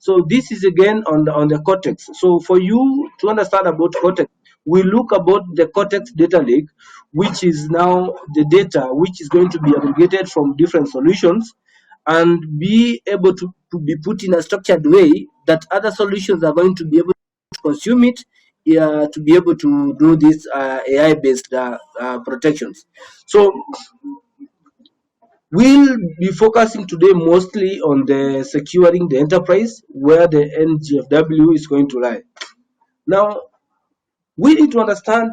So this is again on the cortex. So for you to understand about cortex, we look about the cortex data lake, which is now the data which is going to be aggregated from different solutions and be able to be put in a structured way that other solutions are going to be able to consume it, to be able to do these AI based protections. So we'll be focusing today mostly on the securing the enterprise where the NGFW is going to lie. Now, we need to understand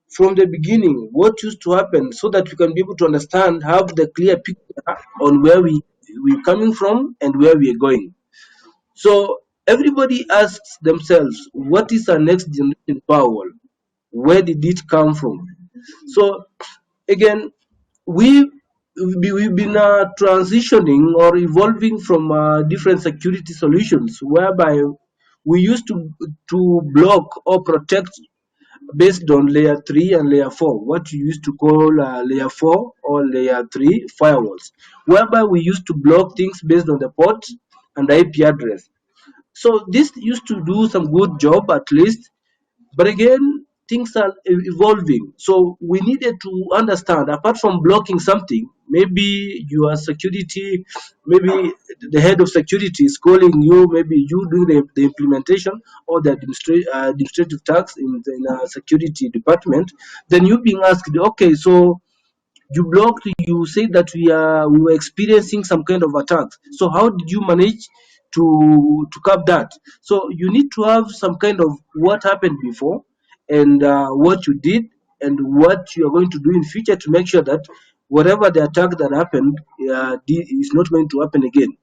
from the beginning what used to happen so that we can be able to understand, have the clear picture on where we're coming from and where we are going. So everybody asks themselves, what is our next generation firewall? Where did it come from? So again, we we've been transitioning or evolving from different security solutions whereby we used to block or protect based on layer 3 and layer 4, what you used to call layer 4 or layer 3 firewalls, whereby we used to block things based on the port and the IP address. So this used to do some good job at least, but again, things are evolving. So we needed to understand, apart from blocking something, maybe your security, maybe the head of security is calling you, maybe you doing the implementation or the administrative tasks in a security department, then you being asked, okay, so you blocked, you say that we were experiencing some kind of attacks, so how did you manage to curb that? So you need to have some kind of what happened before and what you did and what you are going to do in future to make sure that whatever the attack that happened is not going to happen again.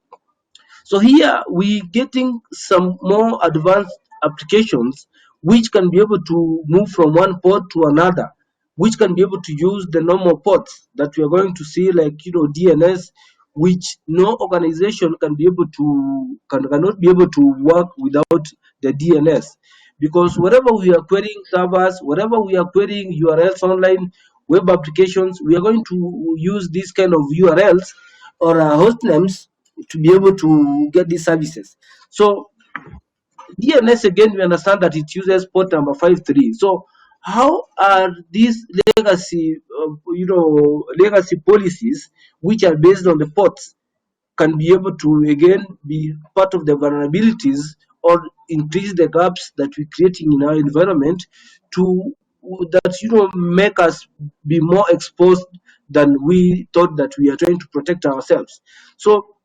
So here we getting some more advanced applications which can be able to move from one port to another, which can be able to use the normal ports that we are going to see, like DNS, which no organization can be able to cannot be able to work without the DNS. Because whatever we are querying servers, whatever we are querying URLs online, web applications, we are going to use these kind of URLs or host names to be able to get these services. So DNS again, we understand that it uses port number 53. So how are these legacy policies, which are based on the ports, can be able to again be part of the vulnerabilities or increase the gaps that we're creating in our environment to that make us be more exposed than we thought that we are trying to protect ourselves. So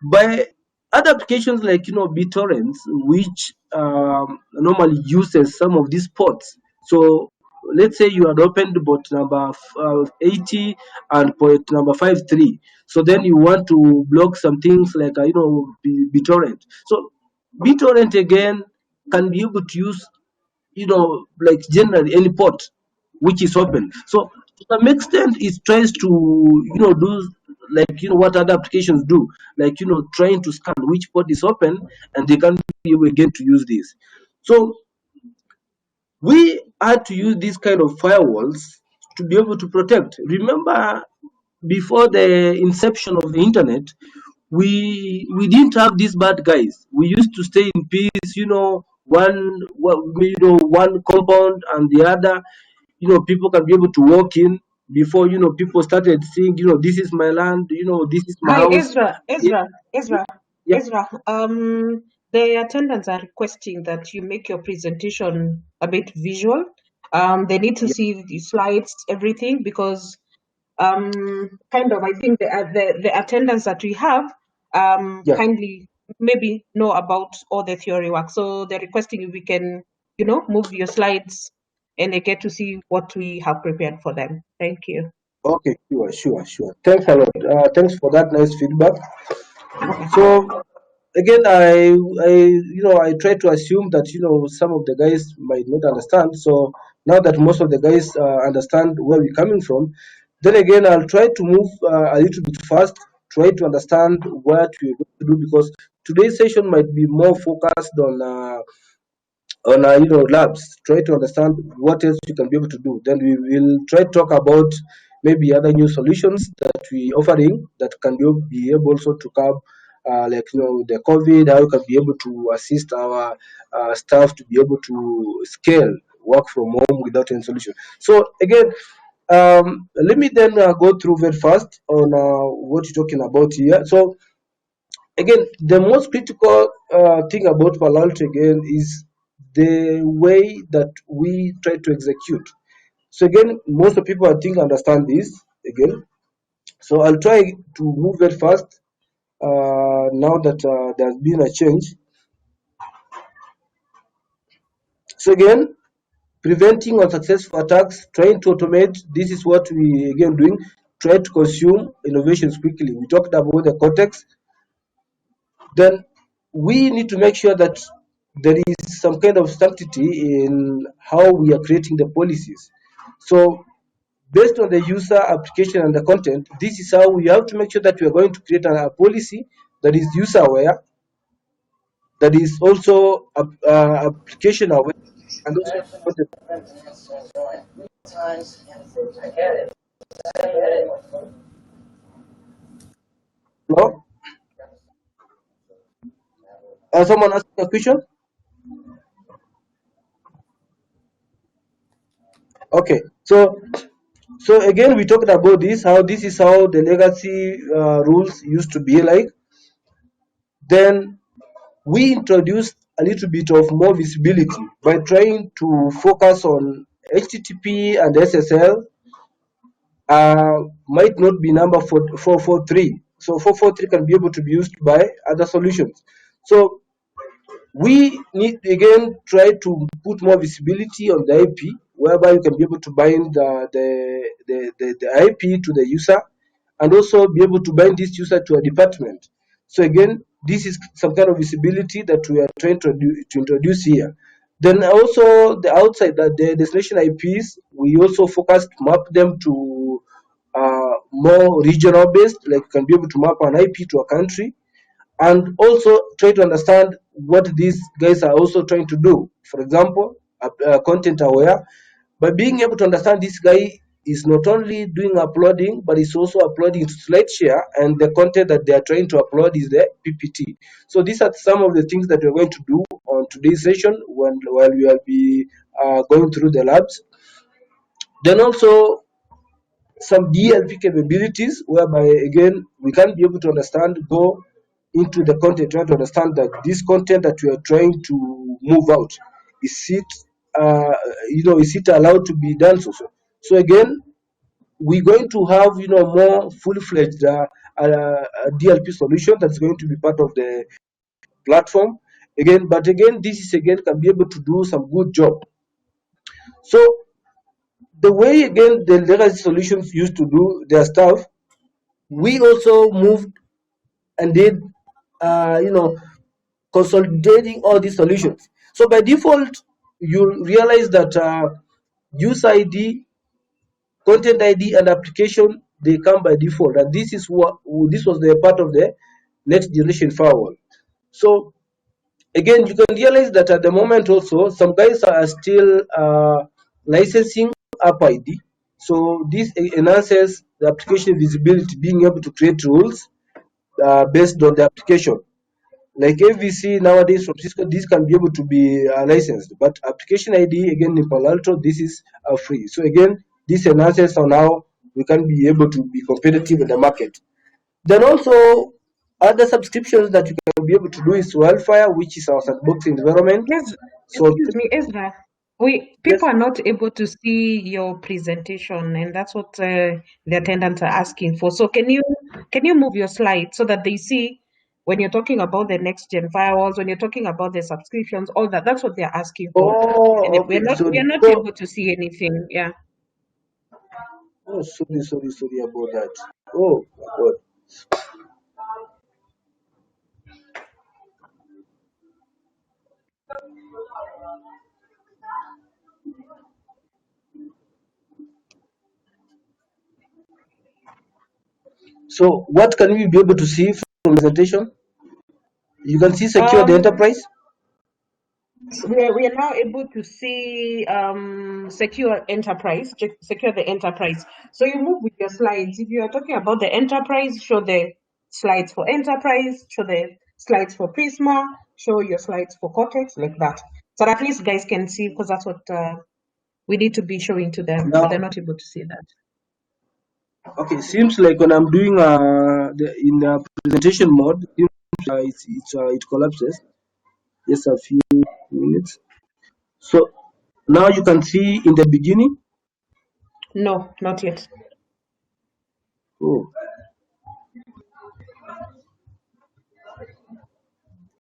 by other applications like BitTorrents, which normally uses some of these ports. So let's say you had opened bot number 80 and port number 53. So then you want to block some things like BitTorrent. So BitTorrent again can be able to use like generally any port which is open. So to some extent, it tries to do like what other applications do, like trying to scan which port is open, and they can be able again to use this. So we had to use these kind of firewalls to be able to protect. Remember, before the inception of the internet, we didn't have these bad guys. We used to stay in peace, one compound and the other, people can be able to walk in before people started seeing, this is my land, this is my Hi, house. Yeah. Ezra. The attendants are requesting that you make your presentation a bit visual. They need to Yeah. see the slides, everything, because kind of I think the attendants that we have Yeah. kindly maybe know about all the theory work. So they're requesting if we can, move your slides and they get to see what we have prepared for them. Thank you. Okay, sure. Thanks a lot. Thanks for that nice feedback. Okay. So again, I try to assume that some of the guys might not understand. So now that most of the guys understand where we're coming from, then again I'll try to move a little bit fast, try to understand what we're going to do, because today's session might be more focused on labs. Try to understand what else you can be able to do. Then we will try to talk about maybe other new solutions that we offering that can be able also to curb like the COVID, how we can be able to assist our staff to be able to scale work from home without any solution. So again, let me then go through very fast on what you're talking about here. So again, the most critical thing about Palo Alto again is the way that we try to execute. So again, most of people I think understand this again. So I'll try to move very fast now that there's been a change. So again, preventing unsuccessful attacks, trying to automate. This is what we again doing. Try to consume innovations quickly. We talked about the cortex. Then we need to make sure that there is some kind of sanctity in how we are creating the policies. So based on the user application and the content, this is how we have to make sure that we are going to create a policy that is user aware, that is also application aware, and also content. No? Someone asking a question? Okay. So again, we talked about this, how this is how the legacy rules used to be like. Then we introduced a little bit of more visibility by trying to focus on HTTP and SSL might not be number 443. So 443 can be able to be used by other solutions. So we need again try to put more visibility on the IP, whereby you can be able to bind the IP to the user, and also be able to bind this user to a department. So again, this is some kind of visibility that we are trying to introduce here. Then also the outside that the destination IPs, we also focused map them to more regional based, like can be able to map an IP to a country, and also try to understand what these guys are also trying to do. For example, content aware. By being able to understand this guy is not only doing uploading, but he's also uploading to SlideShare, and the content that they are trying to upload is the PPT. So these are some of the things that we're going to do on today's session while we will be going through the labs. Then also some DLP capabilities, whereby again we can be able to understand, go into the content, try to understand that this content that we are trying to move out, is it is it allowed to be done so again we're going to have more fully-fledged DLP solution that's going to be part of the platform again. But again, this is again can be able to do some good job. So the way again the legacy solutions used to do their stuff, we also moved and did you know consolidating all these solutions. So by default, you realize that user ID, content ID, and application, they come by default, and this was the part of the next generation firewall. So again, you can realize that at the moment also some guys are still licensing app ID. So this enhances the application visibility, being able to create rules based on the application. Like AVC nowadays from Cisco, this can be able to be licensed, but application ID again in Palo Alto, this is free. So again, this enhances on how we can be able to be competitive in the market. Then also other subscriptions that you can be able to do is Wildfire, which is our sandbox environment. Yes, So excuse me, Ezra. We yes, people are not able to see your presentation, and that's what the attendants are asking for. So can you move your slide so that they see when you're talking about the next gen firewalls, when you're talking about the subscriptions, all that. That's what they're asking for, and oh we're okay, not sorry. we're not So able to see anything. Yeah. oh sorry about that. Oh my god. So what can we be able to see from the presentation? You can see secure the Um, enterprise. we are now able to see secure the enterprise. So you move with your slides. If you are talking about the enterprise, show the slides for enterprise, show the slides for Prisma, show your slides for Cortex, like that. So that at least guys can see, because that's what we need to be showing to them, but they're Now, not able to see that. okay, seems like when I'm doing in presentation mode, it collapses. Just a few minutes. So now you can see in the beginning. No, not yet. Oh,